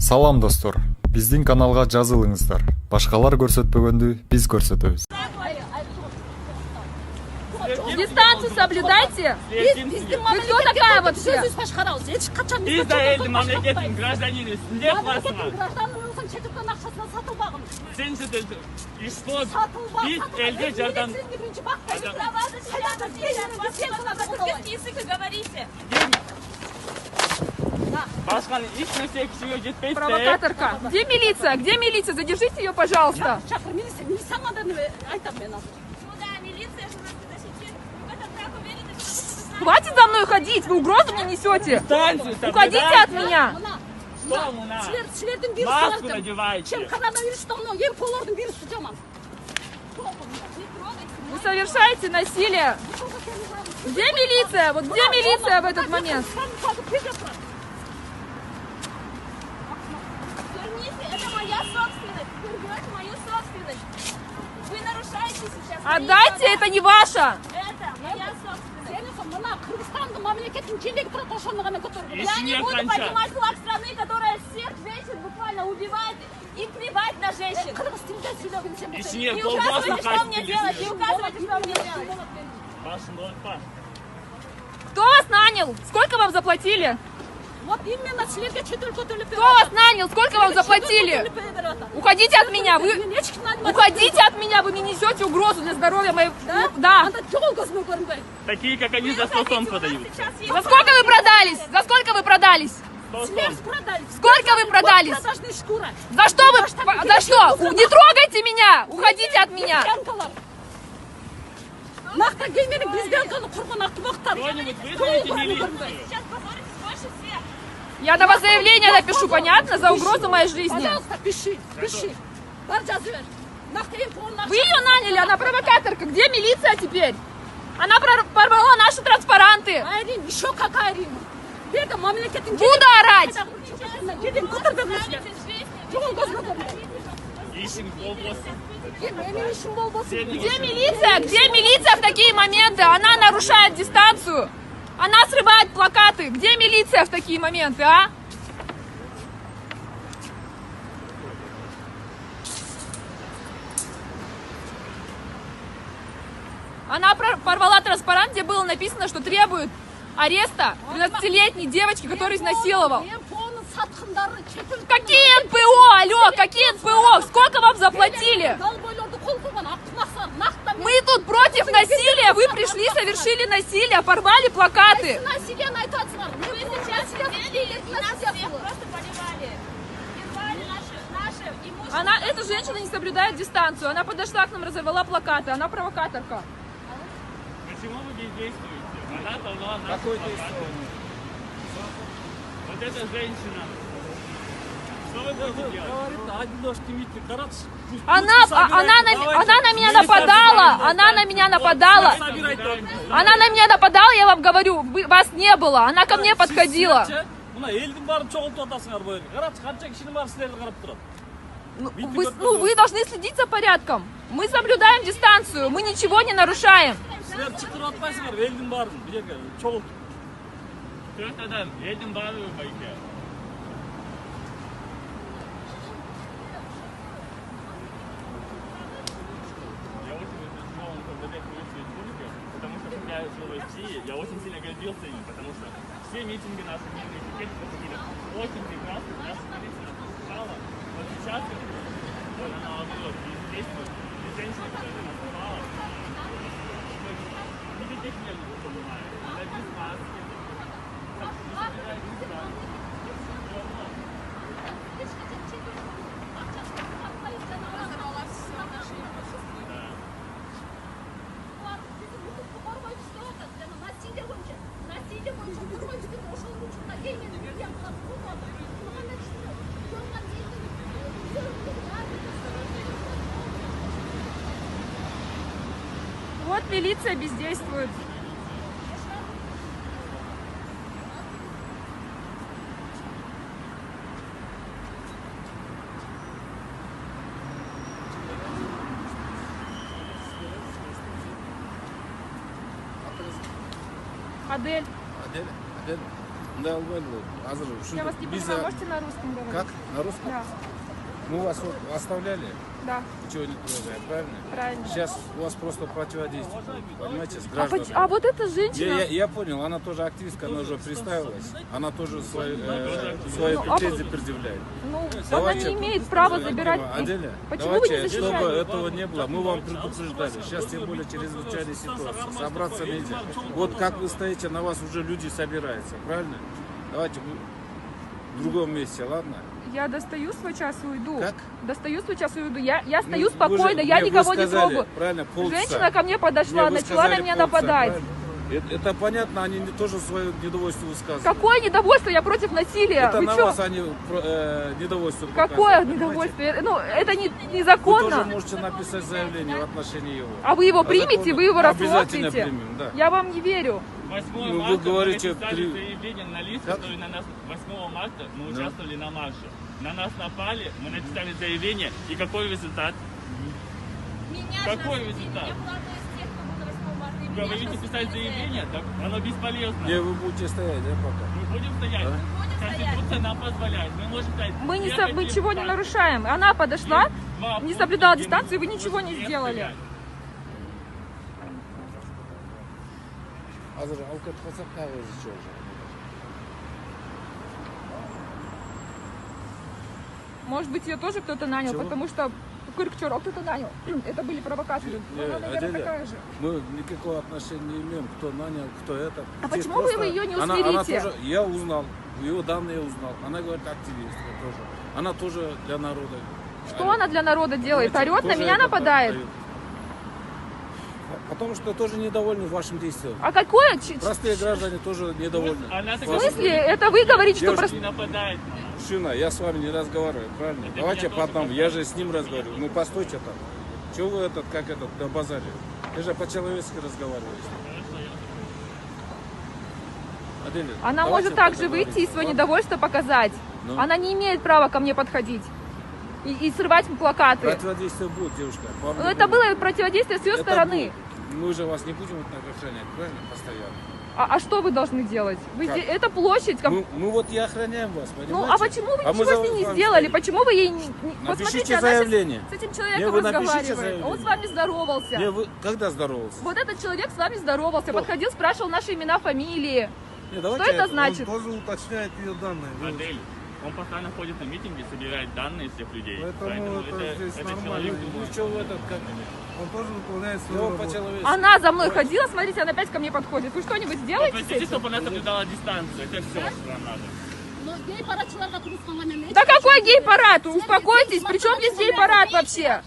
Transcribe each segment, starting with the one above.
Салам достор, биздин каналга жазылыңыздар. Башкалар көрсөтпөгөндү биз көрсөтөбүз. Дистанцию соблюдайте. Вы кто такая вообще? Biz de elde memleketin гражданины, ne yaparsın? Sen de İspon, biz elde jardan. Başkan hiç kimse kişiye gitmeyin. Провокаторка. Где милиция? Где милиция? Задержите ее, пожалуйста. Хватит за мной ходить, вы угрозу мне несете. Уходите от меня. Маску надевайте. Вы совершаете насилие. Где милиция? Вот где милиция в этот момент? Это моя собственность. Вы берете мою собственность. Вы нарушаете сейчас. Отдайте, это не ваша. Это моя собственность. Я не не буду кончай. поднимать флаг страны, которая всех женщин буквально убивает и плевать на женщин. İşine И kolbasla указывайте, что мне делать. И kaçtı. указывайте, что мне делать. Başında unutma. Кто вас нанял? Сколько вам заплатили? Вот именно силерге чөтөл көтөлүп Кто вас нанял? Сколько вам заплатили? Уходите от меня. Вы уходите от меня. Вы мне несете угрозу для здоровья моего. Да. Анда жол көзмө көрүнбөй. Такие, как они, за 100 сом продают. Сейчас За сколько вы продались? За сколько вы продались? 100 Силер сом. продали. Сколько вы продались? Продажный шкура. За что вы? За что? Не трогайте меня. Уходите от меня. Лесбиянкалар. Нахта келмени лесбиянканы курган актыбактар. Кто-нибудь вызовите милицию. сейчас позоритесь больше всех. Я на вас заявление напишу, понятно? За угрозу моей жизни. Пожалуйста, пиши. Бар жазып бер. Нахта эң полный. Вы ее наняли, она провокаторка. Где милиция теперь? Она порвала наши транспаранты. Айрин, еще какая Айрин? Берде мамлекеттин. Буду орать. Kedin kıtır bekleşler. Жол көзмө көрүнбөй. İşin bol olsun. Менин ишим болбосун. Где милиция? Где милиция в такие моменты? Она нарушает дистанцию. Она срывает плакаты. Где милиция в такие моменты, а? Она порвала транспарант, где было написано, что требует ареста 13-летней девочки, которую изнасиловал. НПО-нун саткындары чөтөл. Какие НПО? Алло, какие НПО? Сколько вам заплатили? Далбойлорду кол койгон актымактар нахта. Мы тут против насилия. Вы пришли, совершили насилие, порвали плакаты. Насилияны айтасыңар. Вы сейчас сидели и нас всех просто поливали. И рвали наше имущество. Эта женщина не соблюдает дистанцию. Она подошла к нам, разорвала плакаты. Она провокаторка. Почему вы бездействуете? Она давала нашу плакаты. Вот эта женщина. Что вы будете делать? Она на меня нападала. Она на меня нападала. Она на меня нападала, я вам говорю. Вас не было. Она ко мне подходила. Вы должны следить за порядком. Мы соблюдаем дистанцию. Мы ничего не нарушаем. Dört adam, elin bağlı belki. Я очень разочарован, когда так происходит в Республике, потому что когда я жил в России, я очень сильно гордился им, потому что все митинги наши мирные теперь проходили очень прекрасно, наша полиция нас послушала. Вот сейчас она наоборот бездействует, и женщина, которая нас попала, никаких мер не бывает. Она без маски. Вот милиция бездействует. Адель. Адель. Да, Албайлы. Я вас не понимаю, можете на русском говорить? Как? На русском? Да, Мы вас вот оставляли, да, ничего не трогая, правильно? правильно. Сейчас у вас просто противодействие, понимаете, с А, гражданами. а вот эта женщина... Я понял, она тоже активистка, она уже представилась, она тоже свои Ну, а претензии предъявляет. Ну, она Давайте, не имеет права забирать... Аделя, Почему вы не давайте, чтобы защищаете? этого не было, мы вам предупреждали. Сейчас тем более чрезвычайная ситуация. Собраться нельзя. Вот как вы стоите, на вас уже люди собираются, правильно? Давайте в другом месте, ладно? Я достаю свой час и уйду. Как? Достаю свой час и уйду. Я стою Вы спокойно, же- я не, вы никого не сказали, трогаю. Правильно, полчаса. Женщина ко мне подошла, Не, вы начала на сказали меня полчаса, нападать. правильно? Это понятно, они тоже свое недовольство высказывают. Какое недовольство? Я против насилия. Это Вы на чё? вас они недовольство Какое показывают, понимаете? недовольствие? Ну, это Вы тоже незаконно. можете написать заявление в отношении его. А вы его примете, закону. вы его Обязательно рассмотрите. примем, да. Я вам не верю. 8 Ну, вы марта говорите, мы написали при- заявление на лист, Как? который на нас 8 марта мы участвовали на марше. На нас напали, мы написали заявление, и какой результат? Меня Какой же результат? Я была одной из тех, кто был на 8 марта. и Вы меня говорите же писать осудили за заявление, так оно бесполезно. Не, вы будете стоять, да, пока? Мы будем стоять. Конституция нам позволяет. Мы можем стоять. Мы Все хотим ничего не так. нарушаем. Она подошла, Два не пункта, соблюдала где мы дистанцию, и вы ничего не можем сделали. стоять. Азыр алкат болсақ тағы өзі чего же. Может быть, ее тоже кто-то нанял, Чего? потому что Кыркчур, кто-то нанял. Это были провокаторы. Не, Она, наверное, Аделя, такая же. Мы никакого отношения не имеем, кто нанял, кто это. А Здесь почему вы просто- ее не она усмирите? тоже, я узнал, ее данные я узнал. Она говорит активистка тоже. Она тоже для народа. Что она для народа делает? Понимаете, Орет, на тоже меня это нападает. дает. Потому что тоже недовольны вашим действием. А какое? Простые граждане тоже недовольны. Она В такая- смысле? Это вы говорите, что Девушки, просто... Не нападает. Мужчина, я с вами не разговариваю, правильно? Это Давайте меня по тоже одному. Я же с ним разговариваю. Ну постойте там. Чего вы на базаре? Ты же по-человечески разговариваешь. Аделя, Она давайте может также поговорим. выйти и свое Ладно? недовольство показать. Ну. Она не имеет права ко мне подходить и срывать плакаты. Противодействие будет, девушка. Вам Но не это будет. было противодействие с ее Это стороны. будет. Мы же вас не будем охранять, правильно? Постоянно. А что вы должны делать? Вы Как? это площадь. Мы вот и охраняем вас, понимаете? Ну, а почему вы А мы ничего за с ней не вами сделали? стоим. Почему вы ей не... Вот Напишите смотрите, она заявление. с этим Не, человеком вы напишите разговаривает. заявление. Он с вами здоровался. Не, вы когда здоровался? Вот этот человек с вами здоровался, подходил, спрашивал наши имена, фамилии. Не, Что давайте это значит? Он тоже уточняет ее данные. Модель. Он постоянно ходит на митинги, собирает данные всех людей. Поэтому это здесь нормально. человек. Ну что вы этот как? Он тоже выполняет свою Его работу. по-человечески. Она за мной ходила, смотрите, она опять ко мне подходит. Вы что-нибудь сделаете с Простите, этим? чтобы она соблюдала дистанцию. Это все, что нам надо. Но гей-парадчыларга курусканга мен Да какой гей-парад? Успокойтесь, при чем здесь гей-парад вообще?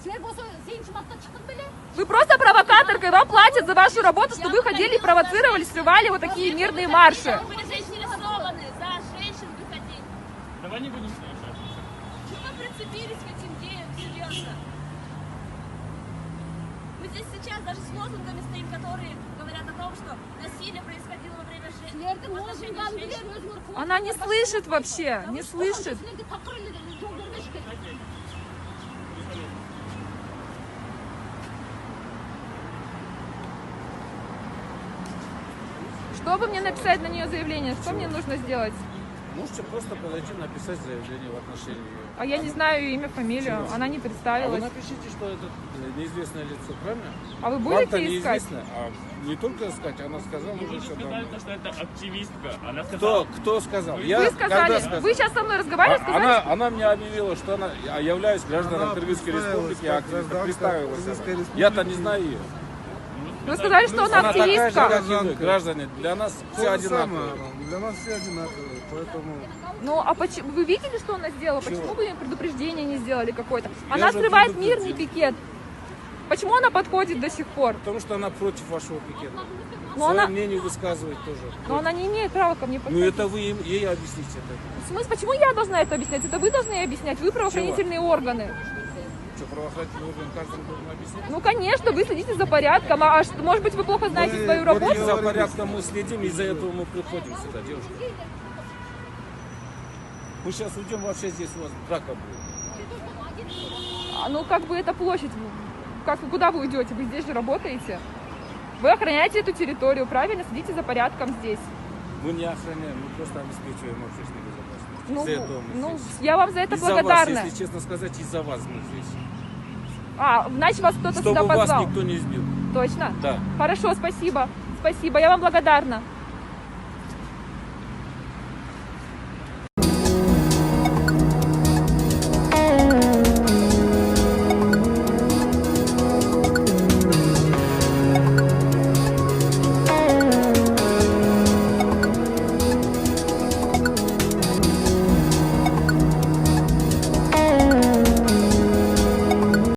силер болсо сегизинчи мартта чыктык беле. Вы просто провокаторка, и вам платят за вашу работу, что вы ходили и провоцировали, срывали вот такие мирные марши. Мы заинтересованы, за женщин выходить. Давай не будем с ней общаться. Чего вы прицепились к этим геям, серьезно? Мы здесь сейчас даже с лозунгами стоим, которые говорят о том, что насилие происходило во время Силердин в отношении лозунган женщин. билер өзүңөр кылып Она не слышит вообще, не слышит. силерге такыр эле жол бербеш керек. Чтобы мне написать на нее заявление, что мне нужно сделать? Можете просто подойти, написать заявление в отношении ее. А я не знаю ее имя, фамилию, она не А вы представилась. напишите, что это неизвестное лицо, правильно? А вы Вам-то будете искать? неизвестно, а не только искать, она сказала Вы уже, же что сказали, там. что это активистка. Она сказала, Кто сказал? Я Вы когда сказали, сказал? вы сейчас со мной разговаривали, сказали, Она мне объявила, что она, я являюсь гражданином Она Кыргызской представилась республики, как активистка, гражданка представилась. Кыргызской она. республики. Я-то не знаю ее. вы сказали, что она Она такая же, активистка. как и вы, граждане. Для нас все То же самое, одинаковые. для нас все одинаковые, поэтому... Ну, а почему, вы видели, что она сделала? Почему вы ей предупреждение не сделали какое-то? Она же срывает предупредил. мирный пикет. Почему она подходит до сих пор? Потому что она против вашего пикета. Но Свое она, мнение высказывает тоже. но она не имеет права ко мне Ну подходить. это вы ей объясните. Это. В смысле, почему я должна это объяснять? Это вы должны объяснять, вы правоохранительные органы. Что, правоохранительный орган каждому должен объяснять? Ну, конечно, вы следите за порядком, а может быть, вы плохо знаете свою вот работу? За порядком мы следим, из-за этого мы приходим сюда, девушка. Мы сейчас уйдем, вообще здесь у вас драка будет. Ну, как бы это площадь. Куда вы уйдете? Вы здесь же работаете. Вы охраняете эту территорию, правильно? Следите за порядком здесь. Мы не охраняем, мы просто обеспечиваем общественную безопасность. Ну, Из-за этого мы ну, здесь. я вам за это Из-за благодарна. вас, если честно сказать, из-за вас мы здесь. А, значит, вас кто-то Чтобы сюда вас позвал. никто не сбил. Точно? Да. Хорошо, спасибо. Спасибо, я вам благодарна.